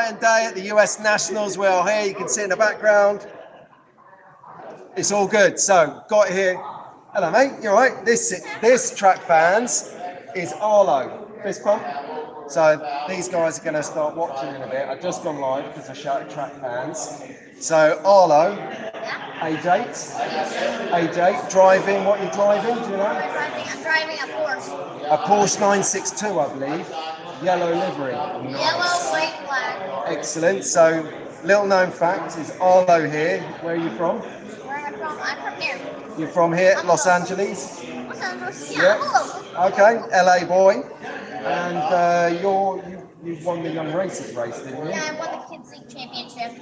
exciting day at the U.S. Nationals. We're here, you can see in the background. It's all good. So, got here. Hello, mate. You all right? This track fans is Arlo. Fist pump. So, these guys are going to start watching in a bit. I've just gone live because I shouted track fans. So, Arlo, age 8. Age 8. Driving. What are you driving? Do you know? I'm driving a Porsche. A Porsche 962, I believe. Yellow livery. Nice. Yellow, white, black. Excellent. So, little known fact is Arlo here. Where are you from? Where am I from? I'm from here. You're from here, Los Angeles? Los Angeles? Yeah. Okay, LA boy. And you won the Young Racers race, didn't you? Yeah, I won the Kids League Championship.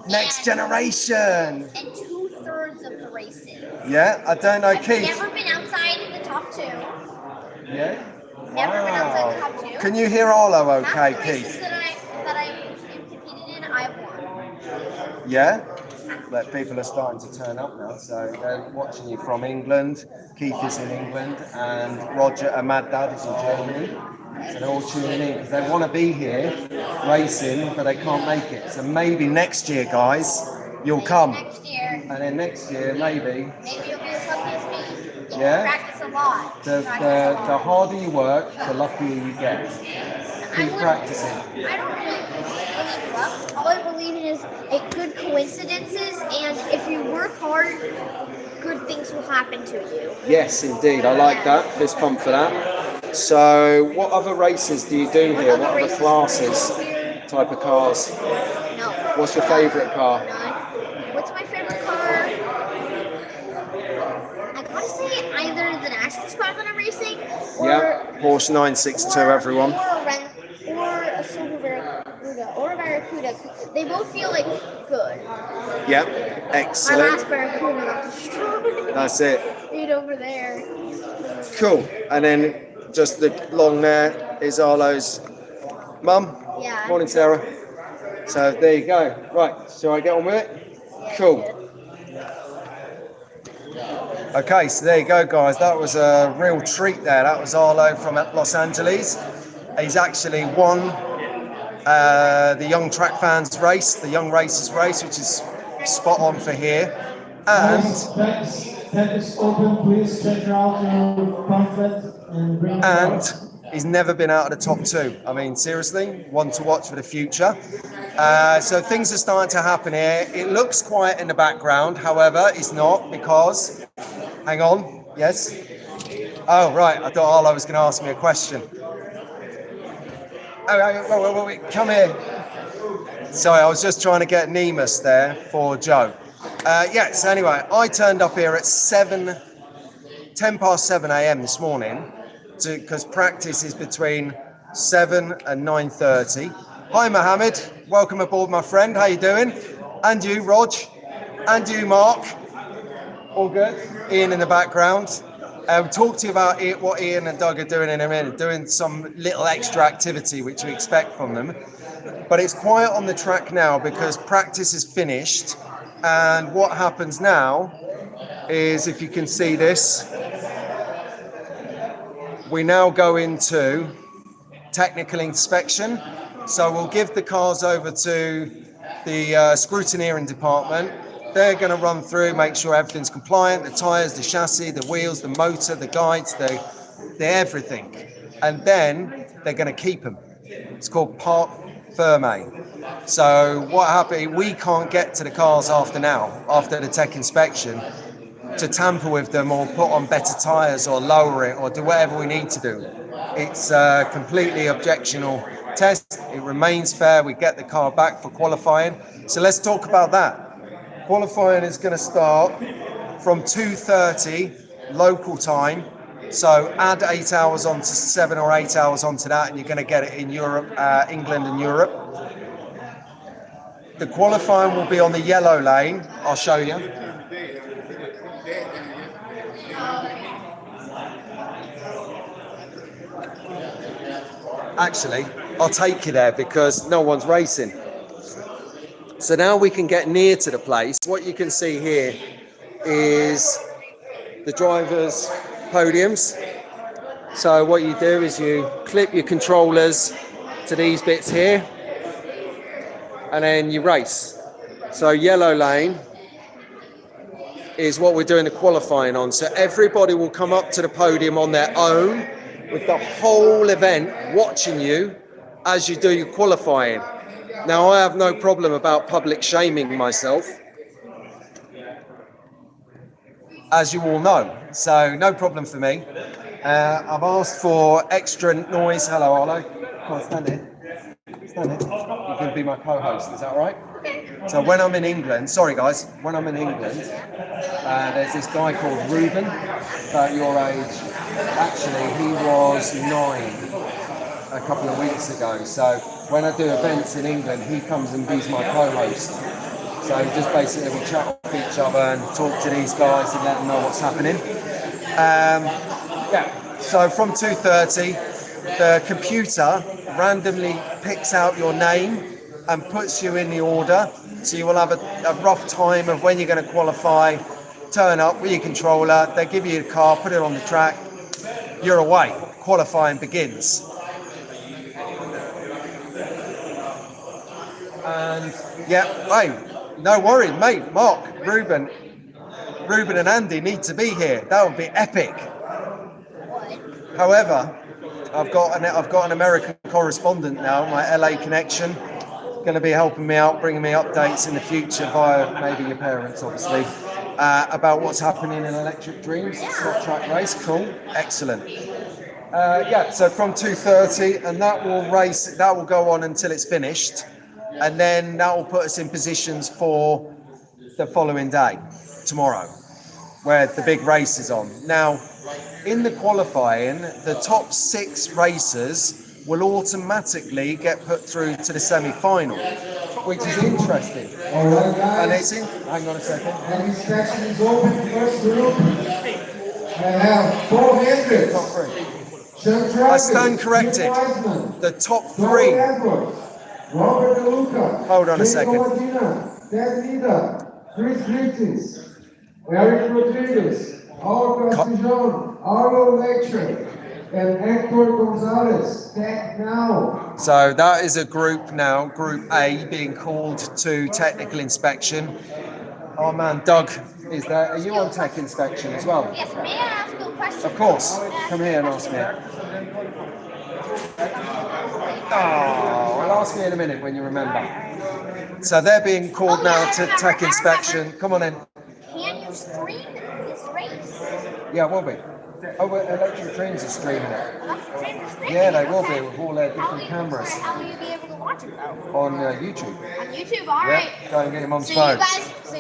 Next generation. And 2/3 of the races. Yeah, I don't know, Keith. I've never been outside of the top 2. Yeah? Never been outside the top 2. Can you hear Arlo okay, Half the Keith? races that I competed in, I've won. Yeah? But people are starting to turn up now, so they're watching you from England. Keith is in England, and Roger and Mad Dad is in Germany. So they're all tuning in because they want to be here racing, but they can't make it. So maybe next year, guys, you'll come. Next year. And then next year, maybe. Maybe you'll be as lucky as me. You Yeah. practice a lot. The harder you work, the luckier you get. Keep practicing. I don't really believe luck. All I believe in is good coincidences, and if you work hard, good things will happen to you. Yes, indeed. I like that. Fist pump for that. So, what other races do you do here? What other classes? Type of cars? No. What's your favourite car? None. What's my favorite car? I gotta say either the Nationals car that I'm racing, or Porsche 962, everyone. or a Silver Barracuda, or a Barracuda. They both feel like good. Yep, My excellent. last Barracuda got destroyed. That's it. Right over there. Cool. And then just the long there is Arlo's mum. Yeah. Morning, Sarah. So there you go. Right, shall I get on with it? Yeah, Cool. Okay, so there you go, guys. That was a real treat there. That was Arlo from Los Angeles. He's actually won the Young Track Fans race, the Young Racers race, which is spot on for here. And That is open. Please check out your pamphlet and bring it out. he's never been out of the top 2. I mean, seriously, one to watch for the future. So things are starting to happen here. It looks quiet in the background, however, it's not because, hang on, yes? Oh, right, I thought Arlo was going to ask me a question. Oh, wait, come here. Sorry, I was just trying to get Nemus there for Joe. So anyway, I turned up here at 10 past 7 a.m. this morning because practice is between 7 and 9:30. Hi, Mohammed. Welcome aboard, my friend. How you doing? And you, Rog. And you, Mark. All good? Ian in the background. We'll talk to you about what Ian and Doug are doing in a minute, doing some little extra activity which we expect from them. But it's quiet on the track now because practice is finished. And what happens now is, if you can see this, we now go into technical inspection. So we'll give the cars over to the scrutineering department. They're going to run through, make sure everything's compliant, the tyres, the chassis, the wheels, the motor, the guides, the everything. And then they're going to keep them. It's called part firme. So what happened, we can't get to the cars after the tech inspection, to tamper with them or put on better tyres or lower it or do whatever we need to do. It's a completely objectionable test. It remains fair. We get the car back for qualifying. So let's talk about that. Qualifying is going to start from 2:30 local time. So add 8 hours onto 7 or 8 hours onto that, and you're going to get it in Europe, England and Europe. The qualifying will be on the yellow lane. I'll show you. Actually, I'll take you there because no one's racing. So now we can get near to the place. What you can see here is the drivers' podiums. So what you do is you clip your controllers to these bits here. and then you race. So yellow lane is what we're doing the qualifying on. So everybody will come up to the podium on their own with the whole event watching you as you do your qualifying. Now, I have no problem about public shaming myself, as you all know, so no problem for me. I've asked for extra noise. Hello, Arlo. Come on, stand here. Stand here. You can be my co-host, is that all right? So when I'm in England, sorry guys, when I'm in England, there's this guy called Ruben, about your age. Actually, he was 9 a couple of weeks ago. So when I do events in England, he comes and he's my co-host. So just basically we chat with each other and talk to these guys and let them know what's happening. Yeah, so from 2:30, the computer randomly picks out your name and puts you in the order. So you will have a rough time of when you're going to qualify, turn up with your controller, they give you a car, put it on the track, you're away, qualifying begins. And yeah, hey, no worry, mate, Mark, Ruben and Andy need to be here. That would be epic. However, I've got an American correspondent now, my LA connection, going to be helping me out, bringing me updates in the future via maybe your parents, obviously, about what's happening in Electric Dreams, slot track race. Cool, excellent. Yeah, so from 2:30, and that will go on until it's finished, and then that will put us in positions for the following day, tomorrow, where the big race is on. Now, in the qualifying, the top 6 racers will automatically get put through to the semi-final, which is interesting. All right, guys. And it's in. Hang on a second. And inspection is open. First group. I have 400. Top 3. Sean I stand corrected. The top 3. Robert DeLuca. Hold on a second. Ted Nida, Chris Griffiths, Eric Rodriguez, Paul Castiglione, Arlo Lecture, and Hector Gonzalez. Tech now. So that is a group now, Group A, being called to technical inspection. Oh man, Doug is there. Are you on tech inspection as well? Yes, may I ask you a question? Of course. Come here and ask me. Oh, I'll ask you in a minute when you remember. So they're being called now to tech inspection. Come on in. Can you stream this race? Yeah, we'll be. Oh, Electric Dreams are streaming it. Electric Dreams are streaming Yeah, they it, will okay. be with all their different cameras How will you be able to watch it though? on YouTube. On YouTube, all right. Yeah, go and get your mum's So phone.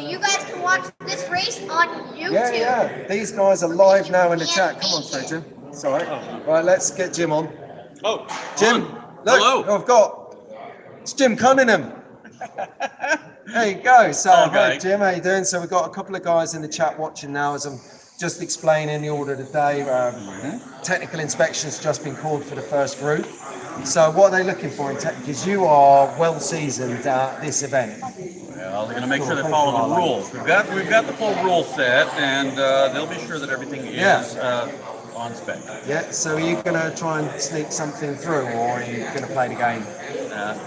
you guys can watch this race on YouTube. Yeah. These guys are live now in the chat. Come on through, Jim. Sorry. Right, let's get Jim on. Oh, Jim, look, hello. it's Jim Cunningham. There you go. So, Okay. hi Jim, how you doing? So we've got a couple of guys in the chat watching now as I'm just explaining the order of the day. Technical inspection's just been called for the first group. So what are they looking for in tech? Because you are well seasoned at this event. Well, they're going to make sure they follow the rules. We've got the full rule set, and they'll be sure that everything is on spec. Yeah, so are you going to try and sneak something through, or are you going to play the game?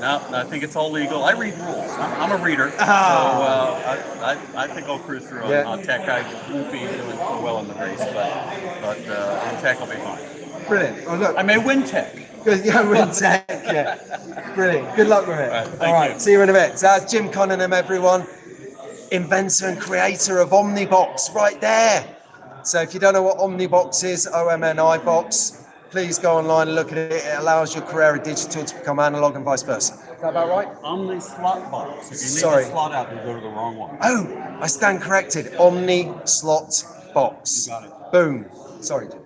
No, I think it's all legal. I read rules. I'm a reader, so I think I'll cruise through on tech. I won't be doing well in the race, but in tech I'll be fine. Brilliant. Oh, look. I may win tech. Good, yeah, we're in tech, yeah. Brilliant. Good luck with it. All right, See you in a bit. So that's Jim Cunningham, everyone. Inventor and creator of Omnibox, right there. So if you don't know what Omnibox is, OMNI box, please go online and look at it. It allows your Carrera Digital to become analog and vice versa. Is that about right? Omni slot box. If you leave Sorry. the slot out, you go to the wrong one. Oh, I stand corrected. Omni slot box. You got it. Boom. Sorry, Jim.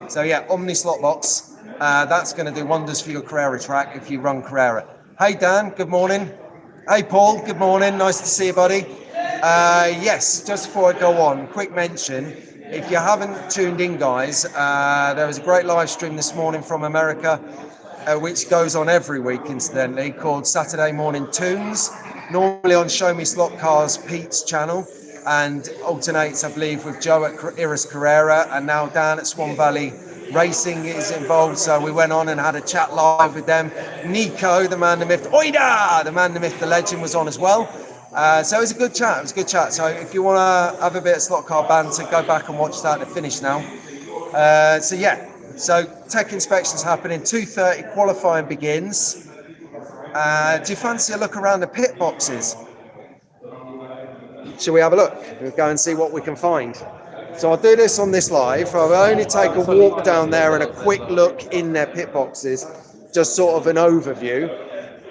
So yeah, Omni slot box. That's going to do wonders for your Carrera track if you run Carrera. Hey Dan, good morning. Hey Paul, good morning. Nice to see you, buddy. Yes, just before I go on, quick mention. If you haven't tuned in, guys, there was a great live stream this morning from America, which goes on every week, incidentally, called Saturday Morning Tunes. Normally on Show Me Slot Cars Pete's channel, and alternates, I believe, with Joe at Iris Carrera, and now Dan at Swan Valley racing is involved, so we went on and had a chat live with them. Nico, the man, the myth, Oida, the man, the myth, the legend, was on as well. So it was a good chat. It was a good chat. So if you want to have a bit of slot car banter, go back and watch that. The finish now. So yeah. So tech inspections happening. 2:30 qualifying begins. Do you fancy a look around the pit boxes? Shall we have a look? We'll go and see what we can find. So I'll do this on this live. I'll only take a walk down there and a quick look in their pit boxes, just sort of an overview,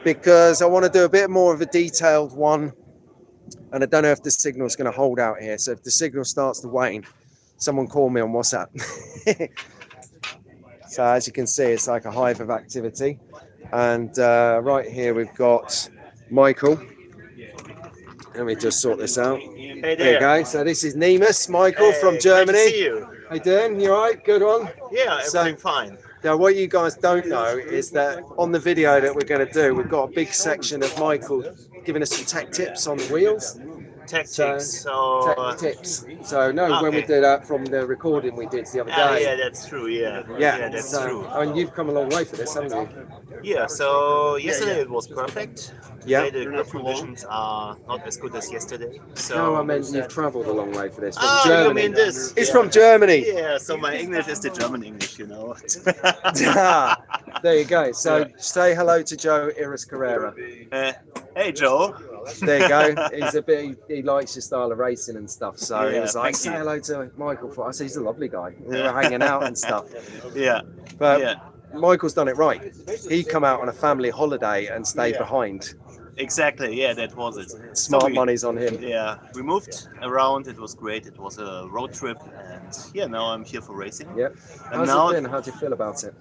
because I want to do a bit more of a detailed one. And I don't know if the signal's going to hold out here. So if the signal starts to wane, someone call me on WhatsApp. So as you can see, it's like a hive of activity. And right here we've got Michael. Let me just sort this out. Hey there you go. So this is Nemus, Michael from Germany. Nice to see you. How you doing? You all right? Good one? Yeah, So- everything fine. Now, what you guys don't know is that on the video that we're going to do, we've got a big section of Michael giving us some tech tips on the wheels. Tactics. So, Tech tips. So, no, when we okay. did that from the recording we did the other day. yeah, that's true. Yeah, that's so, true. I mean, you've come a long way for this, haven't you? Yeah. So yesterday it was perfect. Yeah. Today the grip conditions are not as good as yesterday. So. No, I meant you've travelled a long way for this. From Oh, Germany. you mean this? It's Yeah. from Germany. Yeah. So my English is the German English, you know. There you go. So say hello to Joe Iris Carrera. Hey, Joe. There you go. He's a bit. He likes your style of racing and stuff. So he Yeah, was like, thank say you. hello to Michael. I said he's a lovely guy. We were hanging out and stuff. Yeah. But Yeah. Michael's done it right. He come out on a family holiday and stayed behind. Exactly. Yeah, that was it. Smart So we- money's on him. Yeah, we moved around. It was great. It was a road trip, and yeah, now I'm here for racing. Yep. And How's now, it been? How do you feel about it?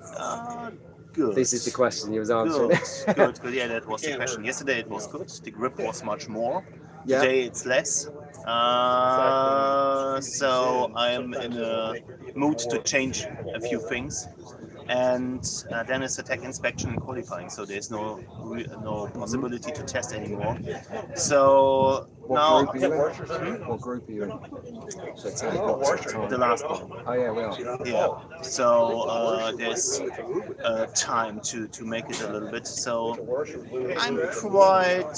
Good. This is the question you was answering. Good. Yeah, that was the question. Yesterday it was good. The grip was much more. Yeah. Today it's less. So I'm in a mood to change a few things. And then it's a tech inspection and qualifying, so there's no possibility to test anymore. So now What group are you in? What group are you in? So tell me what's the time. the last one. Oh yeah, we are. Yeah. So there's time to make it a little bit. So I'm quite.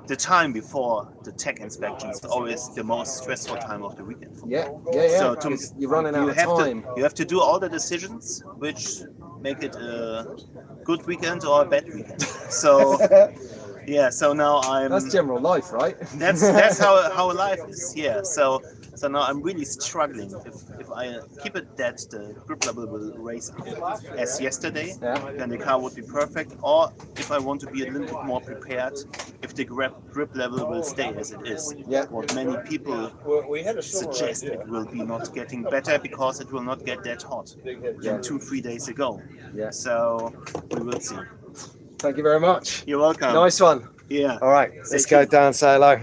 The time before the tech inspection is always the most stressful time of the weekend for me. Yeah. So because you're running out of time. You have to do all the decisions which make it a good weekend or a bad weekend. So yeah, so now I'm. That's general life, right? That's how life is. Yeah. So now I'm really struggling. If I keep it that the grip level will raise as yesterday, then the car would be perfect. Or if I want to be a little bit more prepared, if the grip level will stay as it is. Yeah. What many people suggest, it will be not getting better because it will not get that hot than 2-3 days ago. Yeah. So we will see. Thank you very much. You're welcome. Nice one. Yeah. All right, let's go down, say hello.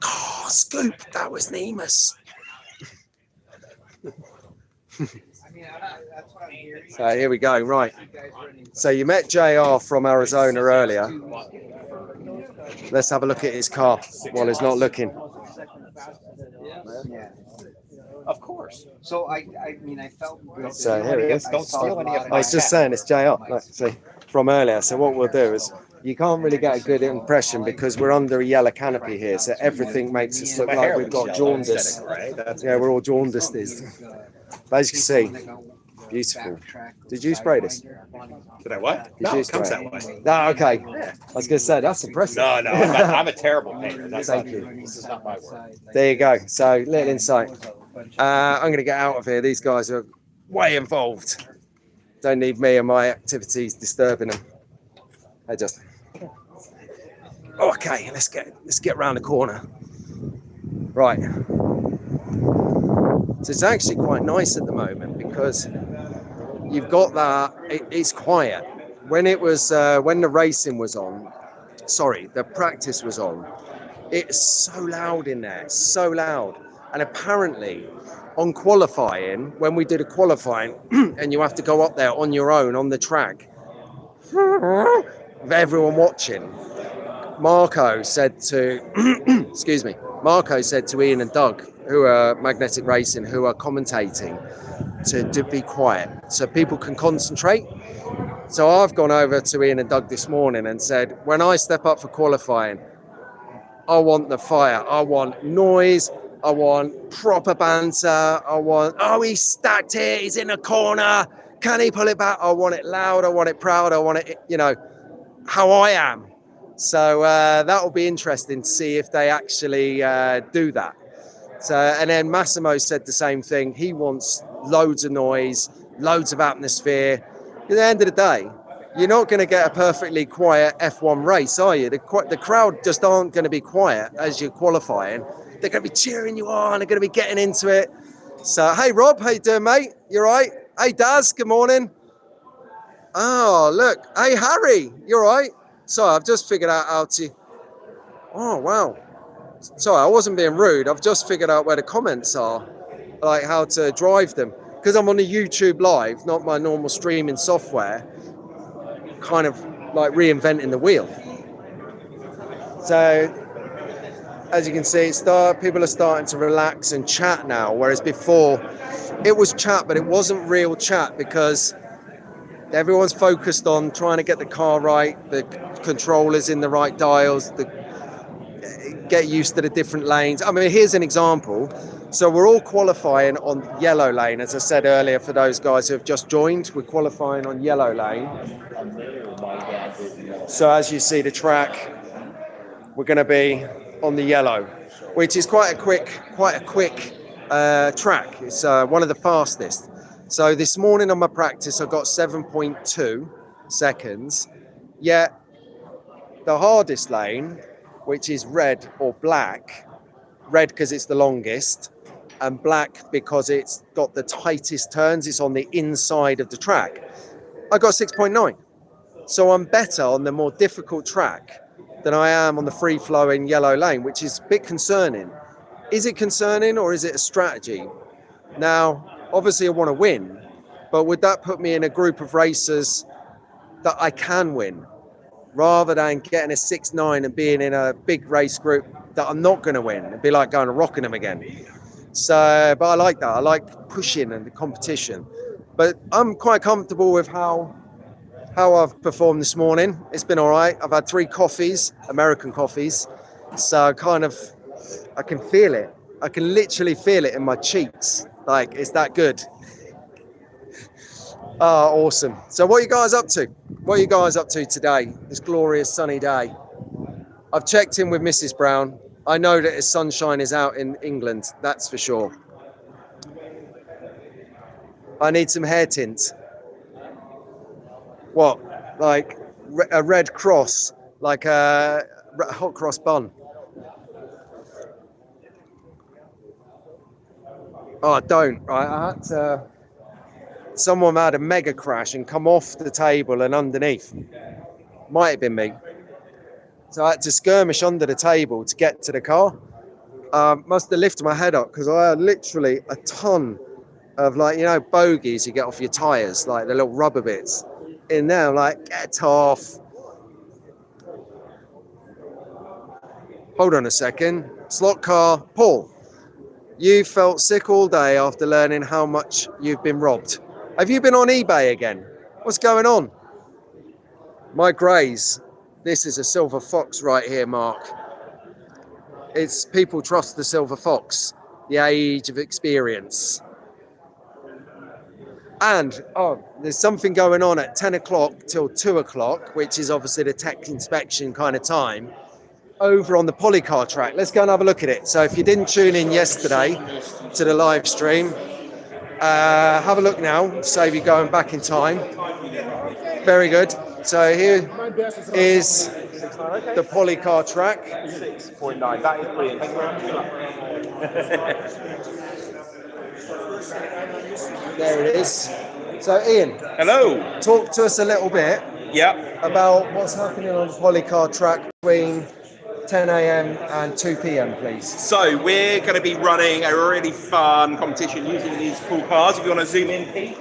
Oh, Scoop, that was Nemus. So here we go, right. So you met JR from Arizona earlier. Let's have a look at his car while he's not looking. Of course. So I mean, I felt. So here it is. Don't steal any of I was just saying it's JR, like, see, from earlier. So what we'll do is, you can't really get a good impression because we're under a yellow canopy here, so everything makes us look like we've got jaundice. Yeah, we're all jaundiced. But as you can see, beautiful. Did you spray this? Did I what? Did No, you it comes spray that way. No, okay. I was going to say, that's impressive. No, I'm a terrible painter. That's Thank not, you. This is not my work. There you go. So, little insight. I'm going to get out of here. These guys are way involved. Don't need me and my activities disturbing them. Hey, Justin. Okay, let's get around the corner. Right. So it's actually quite nice at the moment because you've got that. It's quiet. When it was when the racing was on, the practice was on. It's so loud in there, so loud. And apparently, on qualifying, when we did a qualifying, and you have to go up there on your own on the track, with everyone watching. Marco said to, Marco said to Ian and Doug, who are magnetic racing, who are commentating, to be quiet so people can concentrate. So I've gone over to Ian and Doug this morning and said, when I step up for qualifying, I want the fire. I want noise. I want proper banter. I want, oh, he stacked it. He's in a corner. Can he pull it back? I want it loud. I want it proud. I want it, you know, how I am. So that will be interesting to see if they actually do that. So, and then Massimo said the same thing. He wants loads of noise, loads of atmosphere. At the end of the day, you're not going to get a perfectly quiet F1 race, are you? The crowd just aren't going to be quiet as you're qualifying. They're going to be cheering you on. They're going to be getting into it. So, hey, Rob, how you doing, mate? You all right? Hey, Daz, good morning. Oh, look. Hey, Harry, you all right? Sorry, I've just figured out how to... Oh, wow. Sorry, I wasn't being rude. I've just figured out where the comments are, like how to drive them. Because I'm on the YouTube Live, not my normal streaming software, kind of like reinventing the wheel. So, as you can see, people are starting to relax and chat now, whereas before it was chat, but it wasn't real chat because everyone's focused on trying to get the car right, the controllers in the right dials, get used to the different lanes. I mean, here's an example. So we're all qualifying on yellow lane, as I said earlier, for those guys who have just joined, we're qualifying on yellow lane. So as you see the track, we're going to be on the yellow, which is quite a quick track. It's one of the fastest. So this morning on my practice, I got 7.2 seconds. Yet the hardest lane, which is red or black, red because it's the longest, and black because it's got the tightest turns, it's on the inside of the track, I got 6.9. So I'm better on the more difficult track than I am on the free-flowing yellow lane, which is a bit concerning. Is it concerning or is it a strategy? Now, obviously I want to win, but would that put me in a group of racers that I can win, rather than getting a 6.9 and being in a big race group that I'm not going to win? It'd be like going to Rockingham again. So, but I like that. I like pushing and the competition. But I'm quite comfortable with how I've performed this morning. It's been all right. I've had 3 coffees, American coffees. So I can feel it. I can literally feel it in my cheeks. Like, it's that good. Oh, awesome. So what are you guys up to? What are you guys up to today, this glorious sunny day? I've checked in with Mrs. Brown. I know that the sunshine is out in England, that's for sure. I need some hair tint. What? Like a red cross, like a hot cross bun. Oh, don't. Right, I had to... Someone had a mega crash and come off the table and underneath. Might have been me. So I had to skirmish under the table to get to the car. Must have lifted my head up because I had literally a ton of, like, you know, bogies you get off your tyres, like the little rubber bits in there. I'm like, get off. Hold on a second. Slot car, Paul. You felt sick all day after learning how much you've been robbed. Have you been on eBay again? What's going on? My greys. This is a silver fox right here, Mark. It's people trust the silver fox, the age of experience. And, oh, there's something going on at 10 o'clock till 2 o'clock, which is obviously the tech inspection kind of time, over on the polycar track. Let's go and have a look at it. So if you didn't tune in yesterday to the live stream, have a look now, save you going back in time. Very good. So here is the polycar track. 6.9. That is brilliant. Thank you very much. There it is. So Ian, hello. Talk to us a little bit about what's happening on the polycar track between 10 a.m. and 2 p.m, please. So we're going to be running a really fun competition using these cool cars. If you want to zoom in, Pete.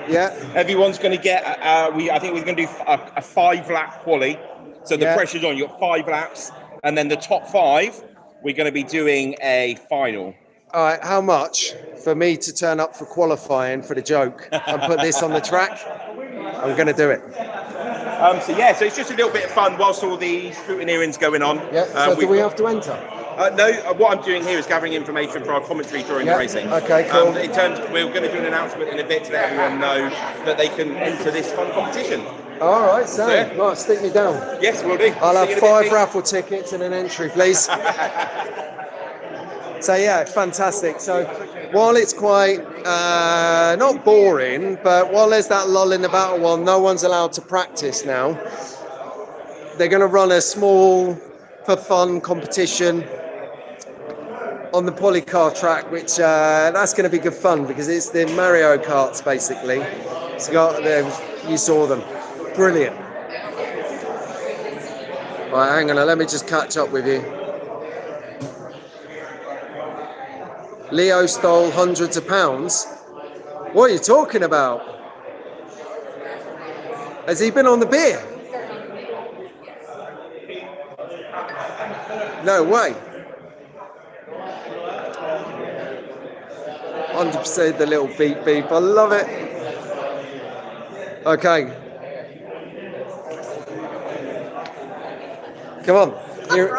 Yeah. Everyone's going to get, I think we're going to do a 5-lap quali. So the pressure's on. You've got 5 laps. And then the top 5, we're going to be doing a final. All right, how much for me to turn up for qualifying for the joke and put this on the track? I'm going to do it. So it's just a little bit of fun whilst all the scrutineering's going on. Yeah. So do we have to enter? No, what I'm doing here is gathering information for our commentary during the racing. Okay, cool. We're going to do an announcement in a bit to let everyone know that they can enter this fun competition. All right, so right, stick me down. Yes, we'll do. I'll have 5 raffle tickets and an entry, please. So yeah, fantastic. So while it's quite not boring, but while there's that lull in the battle while no one's allowed to practice now, they're going to run a small, for fun competition on the polycar track, which that's going to be good fun because it's the Mario Karts basically. It's got you saw them, brilliant. Right, hang on, let me just catch up with you. Leo stole hundreds of pounds. What are you talking about? Has he been on the beer? No way. 100% the little beep beep. I love it. Okay. Come on.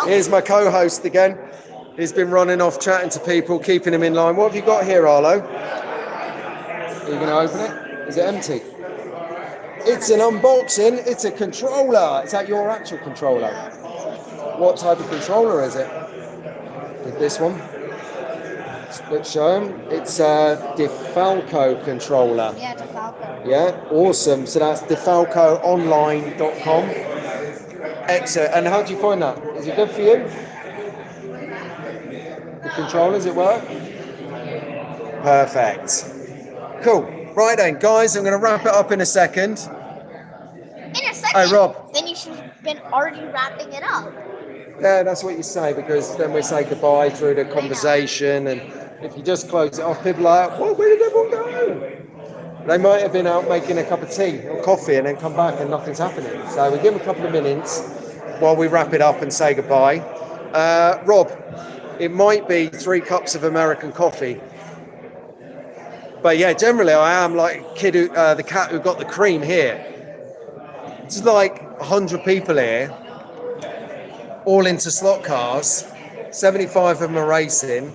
Here's my co-host again. He's been running off, chatting to people, keeping them in line. What have you got here, Arlo? Are you going to open it? Is it empty? It's an unboxing. It's a controller. Is that your actual controller? What type of controller is it? This one? Let's show him. It's a DeFalco controller. Yeah, DeFalco. Yeah, awesome. So that's defalcoonline.com. Excellent. And how do you find that? Is it good for you? The controller, does it work? Perfect. Cool. Right then, guys, I'm going to wrap it up in a second. In a second? Hey, Rob. Then you should have been already wrapping it up. Yeah, that's what you say, because then we say goodbye through the conversation, and if you just close it off, people are like, well, where did everyone go? They might have been out making a cup of tea or coffee and then come back and nothing's happening. So we give them a couple of minutes while we wrap it up and say goodbye. Rob, it might be 3 cups of American coffee. But yeah, generally I am like the cat who got the cream here. It's like 100 people here, all into slot cars. 75 of them are racing,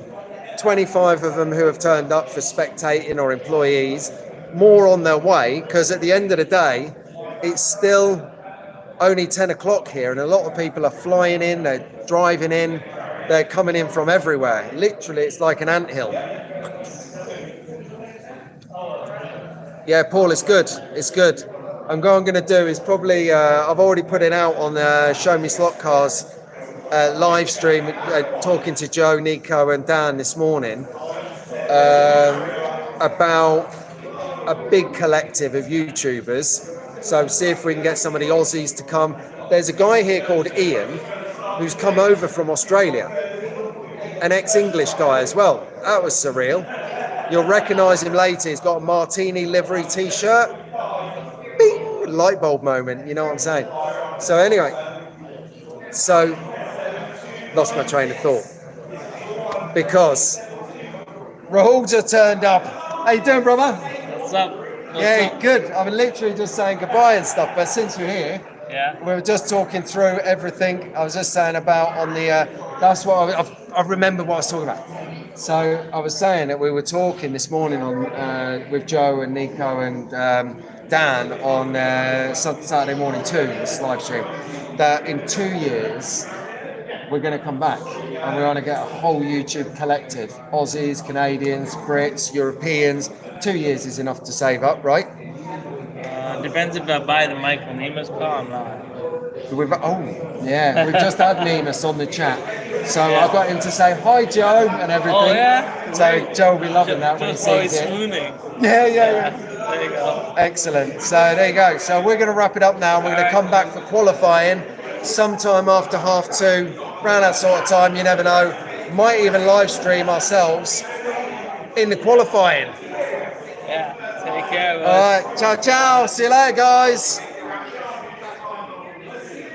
25 of them who have turned up for spectating or employees, more on their way, because at the end of the day, it's still only 10 o'clock here, and a lot of people are flying in, they're driving in, they're coming in from everywhere. Literally, it's like an anthill. Yeah, Paul, it's good. It's good. What I'm going to do is probably, I've already put it out on the Show Me Slot Cars live stream, talking to Joe, Nico and Dan this morning about a big collective of YouTubers. So see if we can get some of the Aussies to come. There's a guy here called Ian who's come over from Australia, an ex-English guy as well. That was surreal. You'll recognise him later. He's got a Martini livery t-shirt. Bing! Light bulb moment, you know what I'm saying? So anyway, lost my train of thought. Because Rahul's turned up. How you doing, brother? What's up? Yeah, good. I'm literally just saying goodbye and stuff, but since you're here, we were just talking through everything. I was just saying about on the, that's what I remember what I was talking about. So I was saying that we were talking this morning on with Joe and Nico and Dan on Saturday morning too, this live stream, that in 2 years we're going to come back and we want to get a whole YouTube collective, Aussies, Canadians, Brits, Europeans. 2 years is enough to save up, right? Depends if I buy the Michael Nemus car or not. We've just had Nemus on the chat, so I got him to say hi, Joe, and everything. Oh yeah. So Joe will be loving that when he sees it. Swooning. Yeah. There you go. Excellent. So there you go. So we're going to wrap it up now. We're going to come back for qualifying sometime after 2:30, around that sort of time. You never know. Might even live stream ourselves in the qualifying. Yeah. Take care. All right. Ciao. See you later, guys.